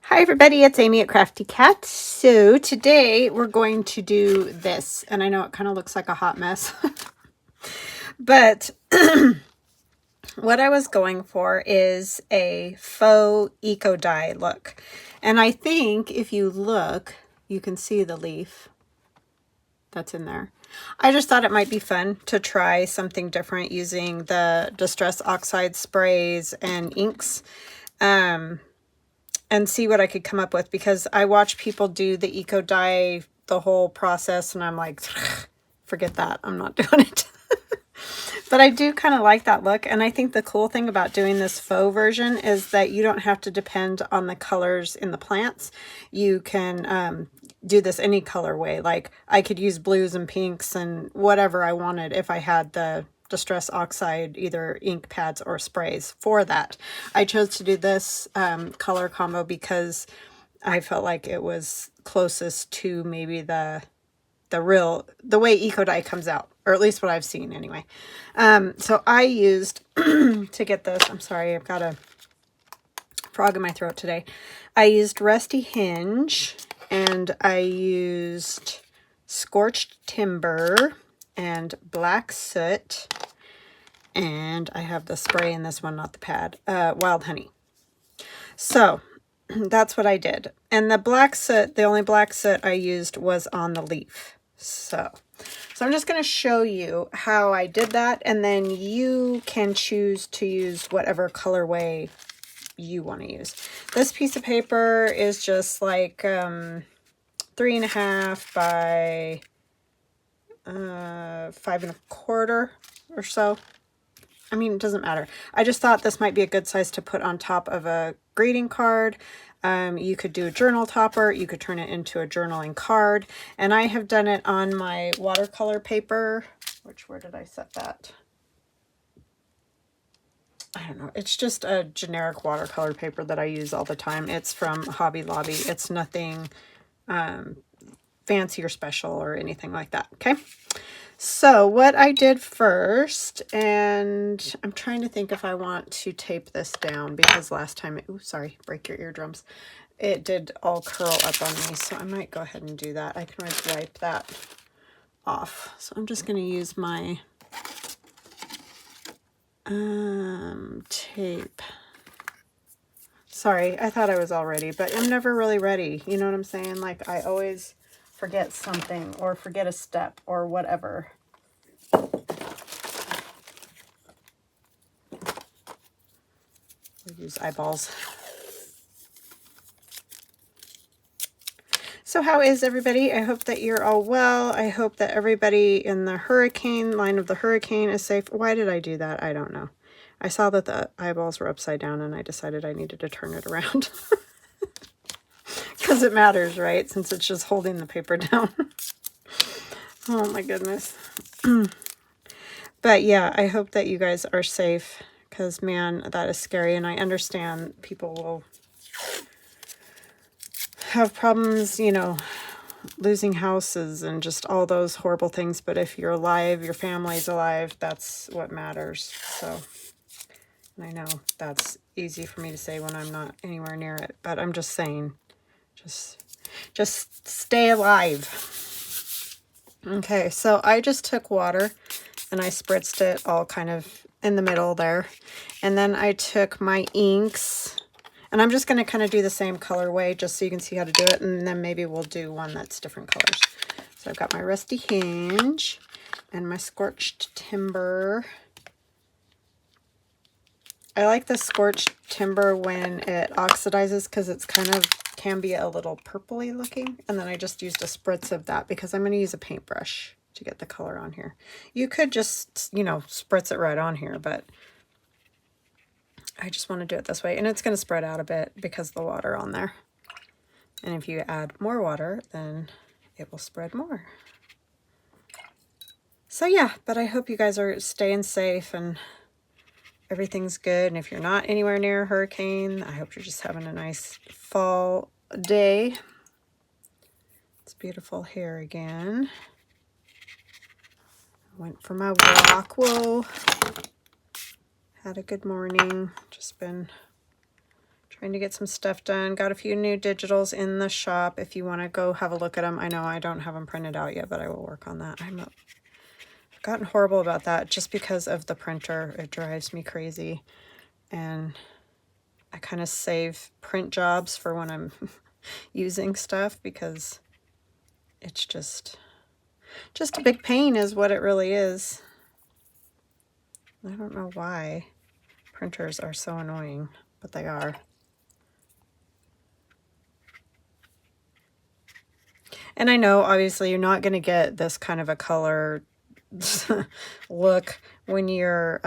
Hi everybody, it's Amy at Crafty Cat. So today we're going to do this, and I know it kind of looks like a hot mess, but what I was going for is a faux eco dye look. And I think if you look, you can see the leaf that's in there. I just thought it might be fun to try something different using the Distress Oxide sprays and inks. And see what I could come up with, because I watch people do the eco dye, the whole process, and I'm like, forget that. I'm not doing it. But I do kind of like that look. And I think the cool thing about doing this faux version is that you don't have to depend on the colors in the plants. You can do this any color way. Like I could use blues and pinks and whatever I wanted if I had the Distress Oxide, either ink pads or sprays for that. I chose to do this color combo because I felt like it was closest to maybe the way eco dye comes out, or at least what I've seen anyway. So I used to get this, I'm sorry, I've got a frog in my throat today. I used Rusty Hinge, and I used Scorched Timber and Black Soot, and I have the spray in this one, not the pad, Wild Honey. So that's what I did. And the black soot, the only black soot I used was on the leaf. So I'm just going to show you how I did that, and then you can choose to use whatever colorway you want to use. This piece of paper is just like 3.5 by 5.25 or so. I mean, it doesn't matter. I just thought this might be a good size to put on top of a greeting card. You could do a journal topper. You could turn it into a journaling card. And I have done it on my watercolor paper. Where did I set that? I don't know. It's just a generic watercolor paper that I use all the time. It's from Hobby Lobby. It's nothing fancy or special or anything like that. Okay. So what I did first, and I'm trying to think if I want to tape this down, because last time, sorry, break your eardrums. It did all curl up on me, so I might go ahead and do that. I can always wipe that off. So I'm just going to use my tape. Sorry, I thought I was all ready, but I'm never really ready. You know what I'm saying? Like I always forget something or forget a step or whatever. We'll use eyeballs. So how is everybody? I hope that you're all well. I hope that everybody in the hurricane, line of the hurricane, is safe. Why did I do that? I don't know. I saw that the eyeballs were upside down and I decided I needed to turn it around. Because it matters, right? Since it's just holding the paper down. Oh my goodness. But yeah, I hope that you guys are safe, because man, that is scary. And I understand people will have problems, you know, losing houses and just all those horrible things. But if you're alive, your family's alive, that's what matters. So, and I know that's easy for me to say when I'm not anywhere near it, but I'm just saying, just stay alive. Okay, so I just took water and I spritzed it all kind of in the middle there. And then I took my inks, and I'm just going to kind of do the same colorway just so you can see how to do it. And then maybe we'll do one that's different colors. So I've got my Rusty Hinge and my Scorched Timber. I like the Scorched Timber when it oxidizes, because it's kind of can be a little purpley looking. And then I just used a spritz of that because I'm going to use a paintbrush to get the color on here. You could just, you know, spritz it right on here, but I just want to do it this way. And it's going to spread out a bit because of the water on there. And if you add more water, then it will spread more. So yeah, but I hope you guys are staying safe and everything's good. And if you're not anywhere near a hurricane, I hope you're just having a nice fall day. It's beautiful here again. I went for my walk. Whoa. Had a good morning. Just Trying to get some stuff done. Got a few new digitals in the shop if you want to go have a look at them. I know I don't have them printed out yet, but I will work on that. I've gotten horrible about that just because of the printer. It drives me crazy. And I kind of save print jobs for when I'm using stuff because it's just a big pain is what it really is. I don't know why printers are so annoying, but they are. And I know, obviously, you're not going to get this kind of a color look when you're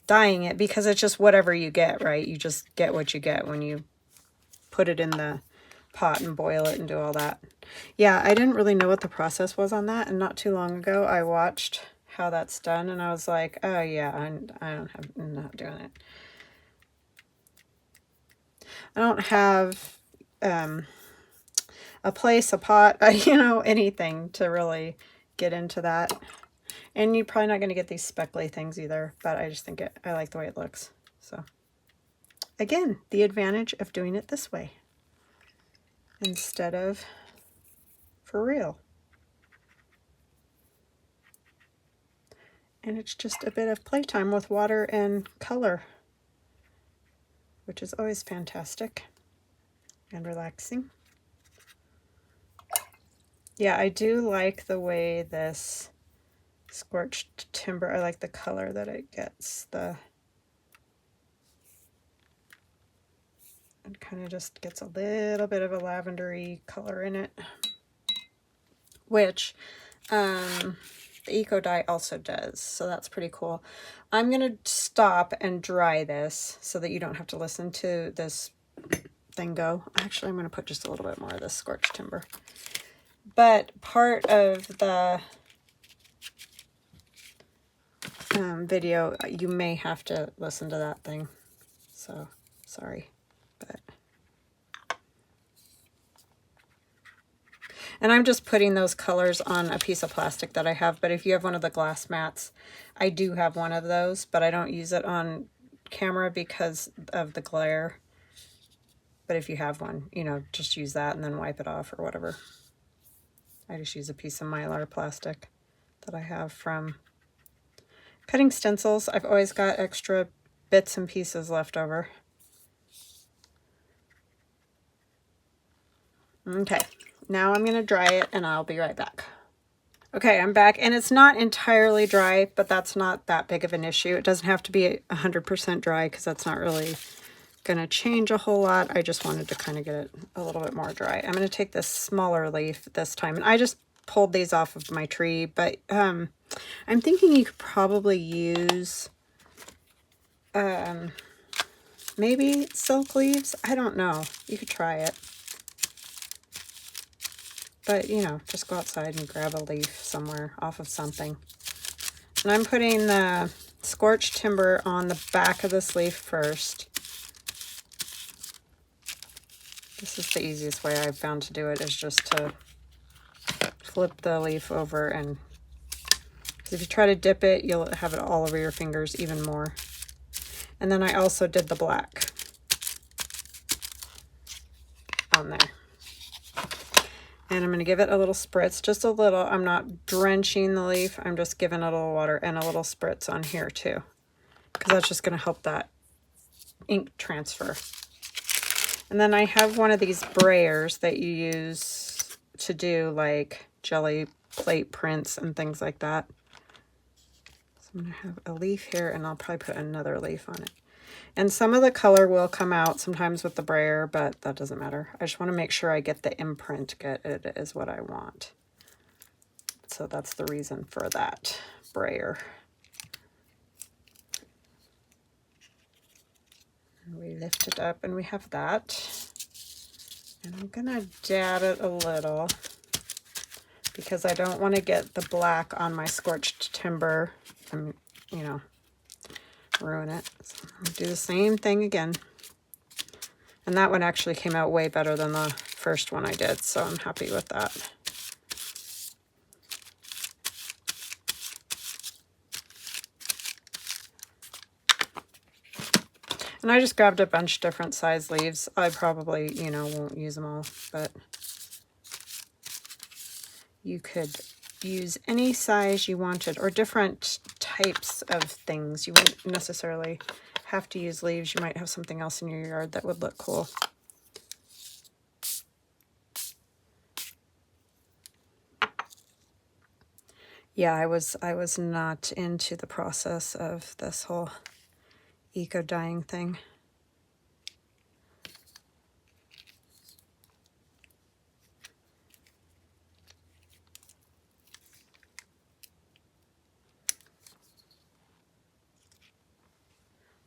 dyeing it because it's just whatever you get, right? You just get what you get when you put it in the pot and boil it and do all that. Yeah, I didn't really know what the process was on that, and not too long ago I watched how that's done, and I was like, oh yeah, I'm not doing it. I don't have a place, a pot, you know, anything to really get into that. And you're probably not going to get these speckly things either, but I just think I like the way it looks. So again, the advantage of doing it this way instead of for real. And it's just a bit of playtime with water and color, which is always fantastic and relaxing. Yeah, I do like the way this scorched timber, I like the color that it gets. It kind of just gets a little bit of a lavendery color in it, which the Eco Dye also does, so that's pretty cool. I'm going to stop and dry this so that you don't have to listen to this thing go. Actually, I'm going to put just a little bit more of this scorched timber. But part of the video, you may have to listen to that thing, so sorry. And I'm just putting those colors on a piece of plastic that I have, but if you have one of the glass mats, I do have one of those, but I don't use it on camera because of the glare. But if you have one, you know, just use that and then wipe it off or whatever. I just use a piece of Mylar plastic that I have from cutting stencils. I've always got extra bits and pieces left over. Okay, now I'm going to dry it and I'll be right back. Okay, I'm back, and it's not entirely dry, but that's not that big of an issue. It doesn't have to be 100% dry because that's not really going to change a whole lot. I just wanted to kind of get it a little bit more dry. I'm going to take this smaller leaf this time, and I just pulled these off of my tree, but I'm thinking you could probably use maybe silk leaves. I don't know. You could try it. But, you know, just go outside and grab a leaf somewhere off of something. And I'm putting the scorched timber on the back of this leaf first. This is the easiest way I've found to do it, is just to flip the leaf over, and if you try to dip it, you'll have it all over your fingers even more. And then I also did the black on there. And I'm going to give it a little spritz, just a little. I'm not drenching the leaf. I'm just giving it a little water and a little spritz on here too, because that's just going to help that ink transfer. And then I have one of these brayers that you use to do like jelly plate prints and things like that. So I'm going to have a leaf here, and I'll probably put another leaf on it. And some of the color will come out sometimes with the brayer, but that doesn't matter. I just want to make sure I get the imprint good. It is what I want. So that's the reason for that brayer. And we lift it up and we have that. And I'm going to dab it a little because I don't want to get the black on my scorched timber and, you know, ruin it. So I'm going to do the same thing again. And that one actually came out way better than the first one I did, so I'm happy with that. And I just grabbed a bunch of different size leaves. I probably, you know, won't use them all, but you could use any size you wanted or different types of things. You wouldn't necessarily have to use leaves. You might have something else in your yard that would look cool. Yeah, I was not into the process of this whole eco dyeing thing.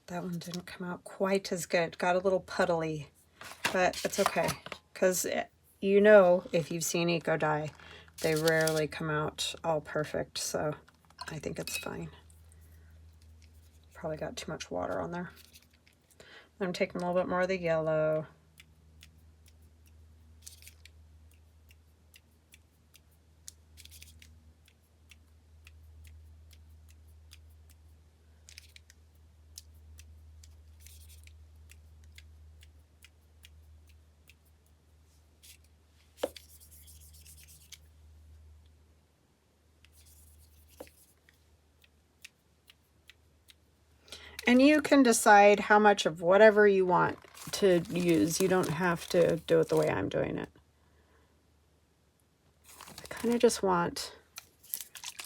That one didn't come out quite as good. Got a little puddly, but it's okay. Because you know, if you've seen eco dye, they rarely come out all perfect. So I think it's fine. Probably got too much water on there. I'm taking a little bit more of the yellow. And you can decide how much of whatever you want to use. You don't have to do it the way I'm doing it. I kind of just want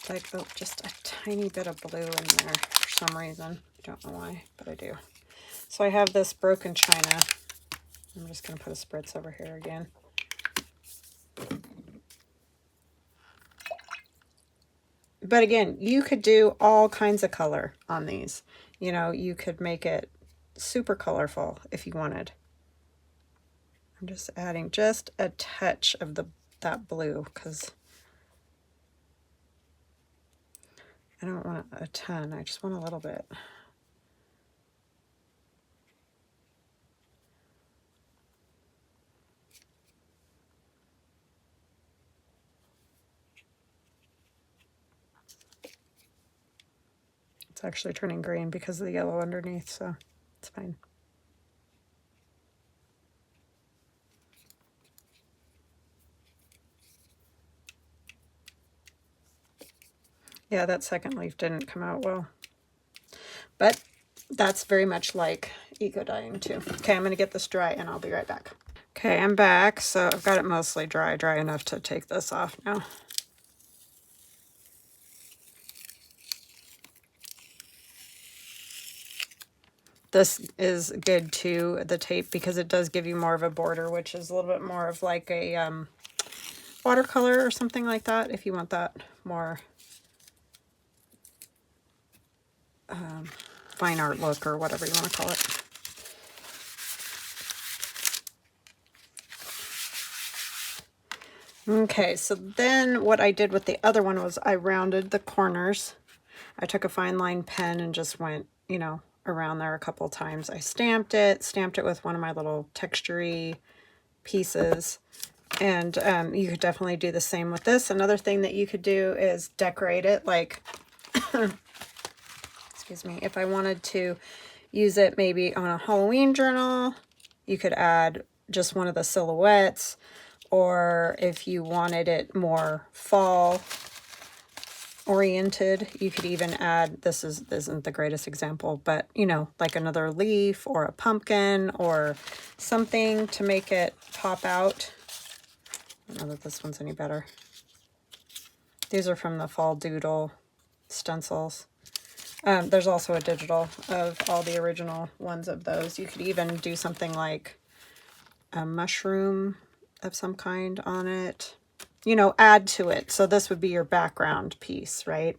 like just a tiny bit of blue in there for some reason. I don't know why, but I do. So I have this broken china. I'm just going to put a spritz over here again. But again, you could do all kinds of color on these. You know, you could make it super colorful if you wanted. I'm just adding just a touch of that blue because I don't want a ton. I just want a little bit. It's actually turning green because of the yellow underneath, so it's fine. Yeah, that second leaf didn't come out well. But that's very much like eco dyeing too. Okay, I'm going to get this dry and I'll be right back. Okay, I'm back. So I've got it mostly dry enough to take this off now. This is good too, the tape, because it does give you more of a border, which is a little bit more of like a watercolor or something like that, if you want that more fine art look or whatever you want to call it. Okay, so then what I did with the other one was I rounded the corners. I took a fine line pen and just went, you know, around there a couple times. I stamped it with one of my little texture-y pieces. And you could definitely do the same with this. Another thing that you could do is decorate it, like, excuse me, if I wanted to use it maybe on a Halloween journal, you could add just one of the silhouettes. Or if you wanted it more fall oriented, you could even add, this isn't the greatest example, but you know, like another leaf or a pumpkin or something to make it pop out. I don't know that this one's any better. These are from the Fall Doodle stencils. There's also a digital of all the original ones of those. You could even do something like a mushroom of some kind on it, you know, add to it. So this would be your background piece, right?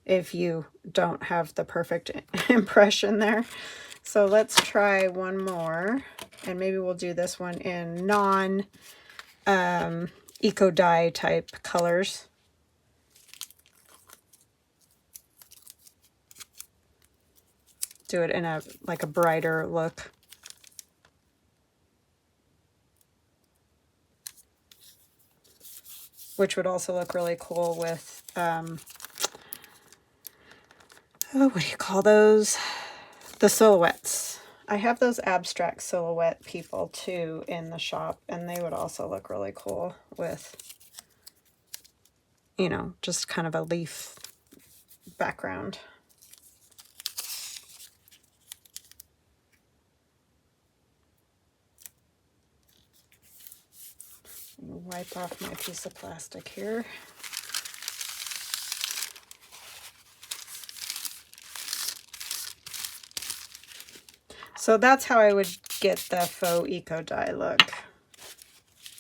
If you don't have the perfect impression there. So let's try one more, and maybe we'll do this one in non eco dye type colors. Do it in a like a brighter look. Which would also look really cool with, oh, what do you call those? The silhouettes. I have those abstract silhouette people too in the shop, and they would also look really cool with, you know, just kind of a leaf background. Wipe off my piece of plastic here. So that's how I would get the faux eco dye look.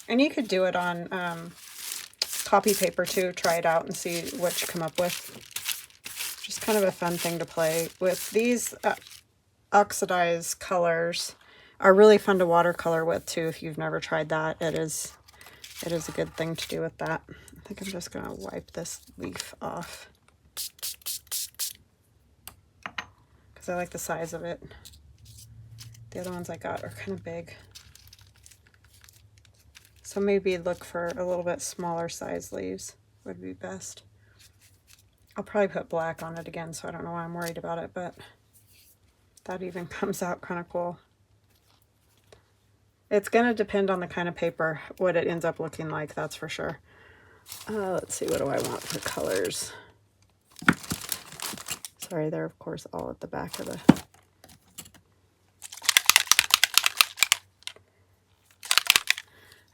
And you could do it on copy paper too. Try it out and see what you come up with. Just kind of a fun thing to play with. These oxidized colors are really fun to watercolor with too. If you've never tried that, it is a good thing to do with that. I think I'm just going to wipe this leaf off because I like the size of it. The other ones I got are kind of big. So maybe look for a little bit smaller size leaves would be best. I'll probably put black on it again, so I don't know why I'm worried about it, but that even comes out kind of cool. It's going to depend on the kind of paper, what it ends up looking like, that's for sure. Let's see, what do I want for colors? Sorry, they're of course all at the back of the...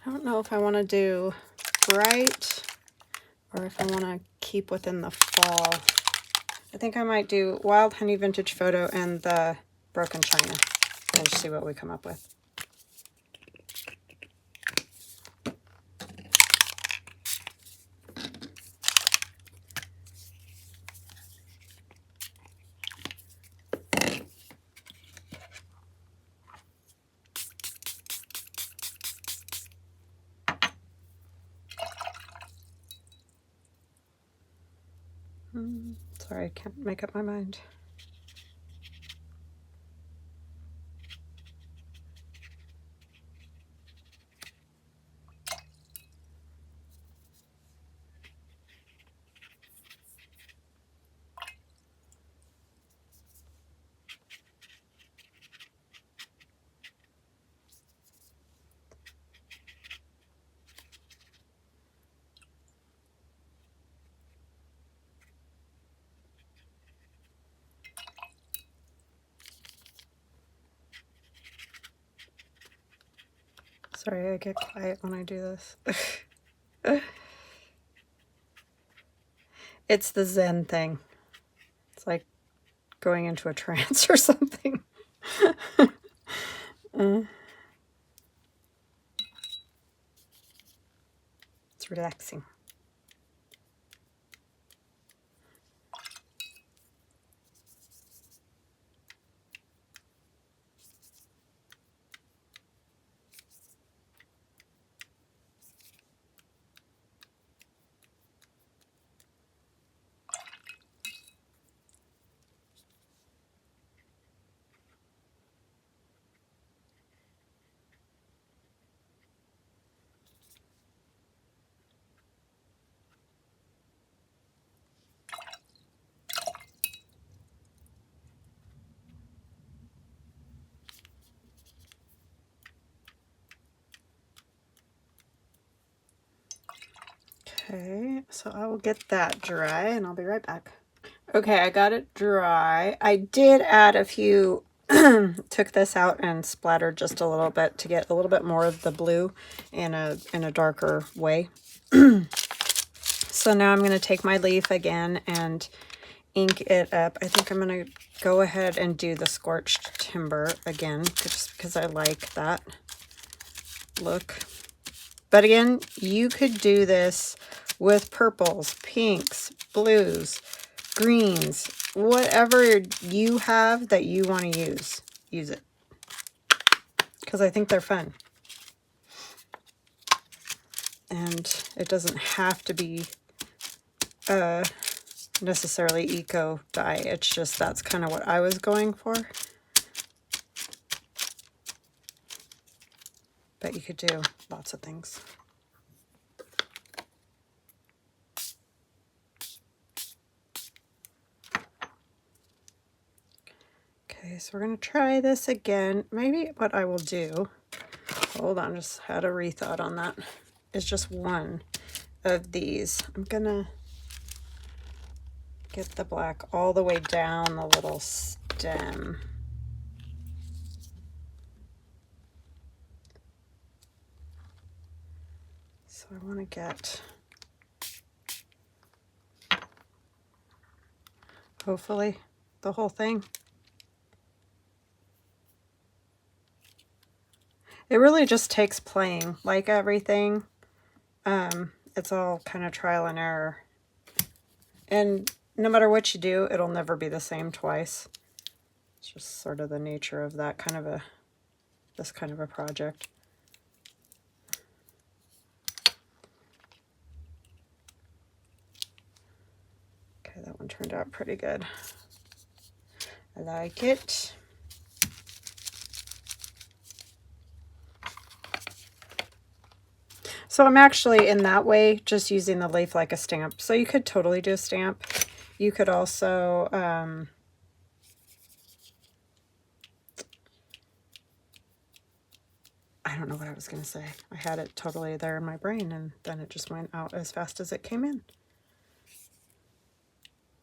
I don't know if I want to do bright or if I want to keep within the fall. I think I might do Wild Honey Vintage Photo and the Broken China and see what we come up with. Sorry, I can't make up my mind. Sorry, I get quiet when I do this. It's the Zen thing. It's like going into a trance or something. It's relaxing. Okay, so I will get that dry and I'll be right back. Okay, I got it dry. I did add a few, took this out and splattered just a little bit to get a little bit more of the blue in a darker way. So now I'm going to take my leaf again and ink it up. I think I'm going to go ahead and do the scorched timber again, just because I like that look. But again, you could do this with purples, pinks, blues, greens, whatever you have that you want to use it. Because I think they're fun. And it doesn't have to be necessarily eco dye. It's just that's kind of what I was going for. But you could do lots of things. Okay, Okay, so we're going to try this again. Maybe what I will do, hold on, just had a rethought on that, is just one of these. I'm going to get the black all the way down the little stem. So I want to get, hopefully, the whole thing. It really just takes playing, like everything. It's all kind of trial and error. And no matter what you do, it'll never be the same twice. It's just sort of the nature of that kind of this kind of a project. Okay, that one turned out pretty good. I like it. So I'm actually, in that way, just using the leaf like a stamp. So you could totally do a stamp. You could also, I don't know what I was going to say. I had it totally there in my brain, and then it just went out as fast as it came in.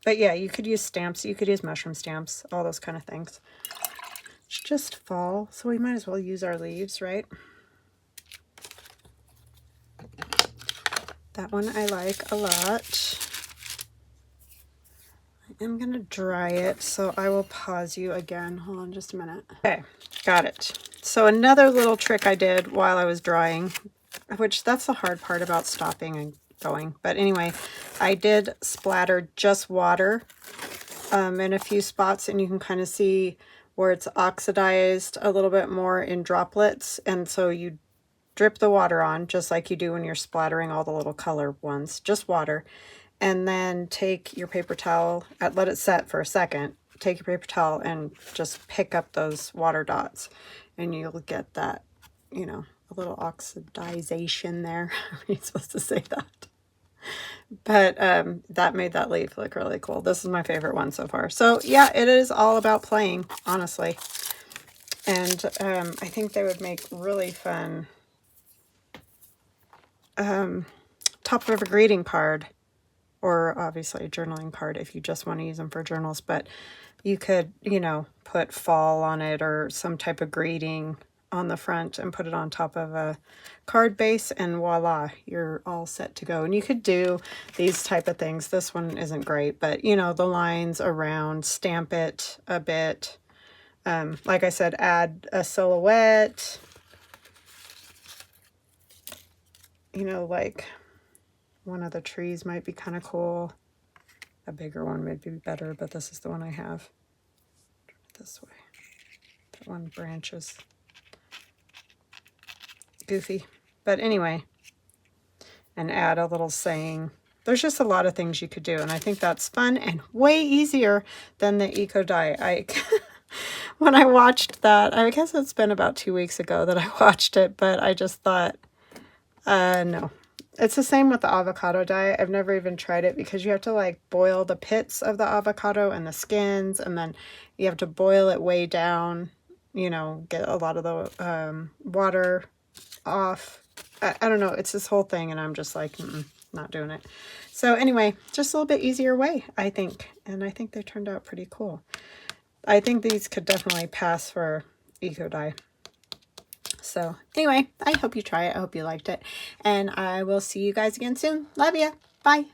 But yeah, you could use stamps. You could use mushroom stamps, all those kind of things. It's just fall, so we might as well use our leaves, right? That one I like a lot. I am going to dry it, so I will pause you again. Hold on just a minute. Okay, got it. So another little trick I did while I was drying, which that's the hard part about stopping and going. But anyway, I did splatter just water in a few spots, and you can kind of see where it's oxidized a little bit more in droplets. And so you drip the water on just like you do when you're splattering all the little color ones, just water. And then take your paper towel, let it set for a second, take your paper towel and just pick up those water dots, and you'll get that, you know, a little oxidization there. Are you supposed to say that? But that made that leaf look really cool. This is my favorite one so far. So yeah, it is all about playing, honestly. And I think they would make really fun top of a greeting card, or obviously a journaling card if you just want to use them for journals. But you could, you know, put fall on it or some type of greeting on the front and put it on top of a card base, and voila, you're all set to go. And you could do these type of things. This one isn't great, but you know, the lines around, stamp it a bit. Like I said, add a silhouette. You know, like one of the trees might be kind of cool. A bigger one would be better, but this is the one I have. Turn it this way. That one branches. Goofy. But anyway, and add a little saying. There's just a lot of things you could do, and I think that's fun and way easier than the Eco Die. When I watched that, I guess it's been about 2 weeks ago that I watched it, but I just thought, no. It's the same with the avocado die. I've never even tried it because you have to like boil the pits of the avocado and the skins, and then you have to boil it way down, you know, get a lot of the water off. I don't know. It's this whole thing, and I'm just like, not doing it. So anyway, just a little bit easier way, I think. And I think they turned out pretty cool. I think these could definitely pass for Eco Die. So anyway, I hope you try it. I hope you liked it. And I will see you guys again soon. Love ya. Bye.